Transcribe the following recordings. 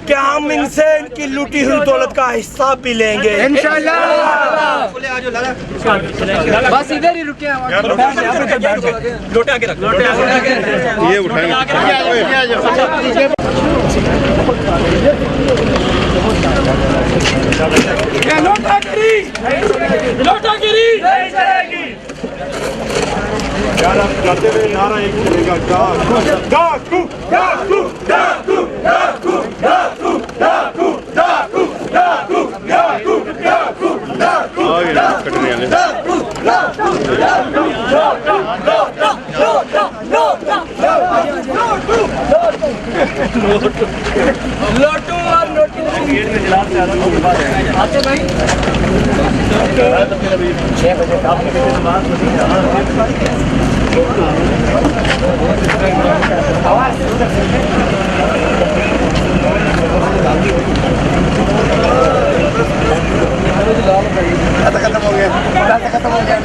कि हम इनसे इनकी लूटी हुई दौलत का हिस्सा भी लेंगे इंशाल्लाह। बस इधर ही रुके हैं। लोटे आगे रख, ये उठाएंगे। लोटागिरी नहीं चलेगी। जाते हुए नारा एक चलेगा, डाकू डाकू डाकू डाकू डाकू डाकू डाकू डाकू डाकू डाकू डाकू डाकू कटने वाले लोटू और नोटी आते भाई 6 बजे काम के बाद खत्म हो गया, खत्म हो गया।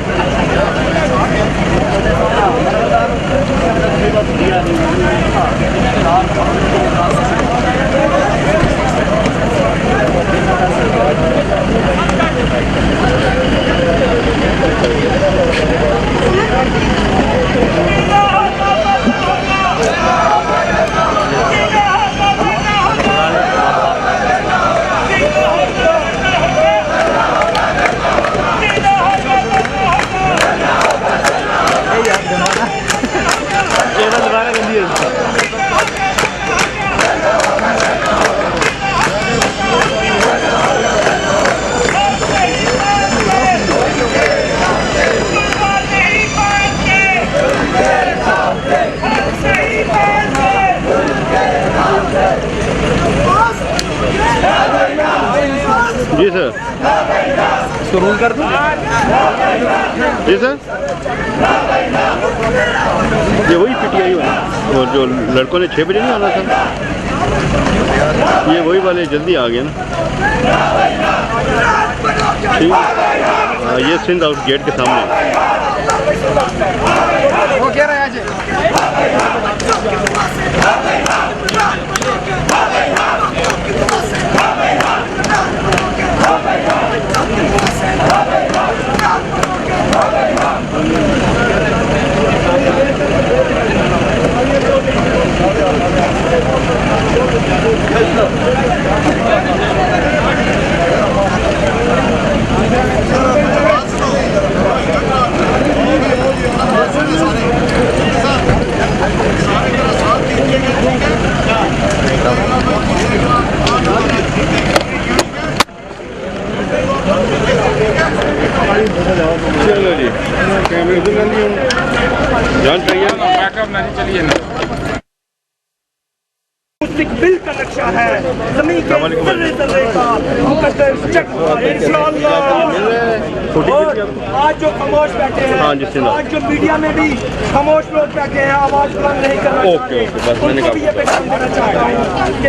जी सर, इसको रूल कर दो। जी सर, ये वही PTI वाला और जो लड़कों ने 6 बजे नहीं आना था, ये वही वाले जल्दी आ गए ना। ठीक, ये सिंध हाउस गेट के सामने। वो क्या रहा है आज? चलो जी, कैमरे उधर कर लिए जान चाहिए बैकअप नहीं चलिए ना। बिल का नक्शा है, जमीन के जर्रे का मुकद्दर चेक इंशाअल्लाह। और आज जो खामोश बैठे हैं, आज जो मीडिया में भी खामोश लोग बैठे हैं, आवाज बुलंद नहीं कर रहे, उनको भी ये पैगाम देना चाहता हूँ।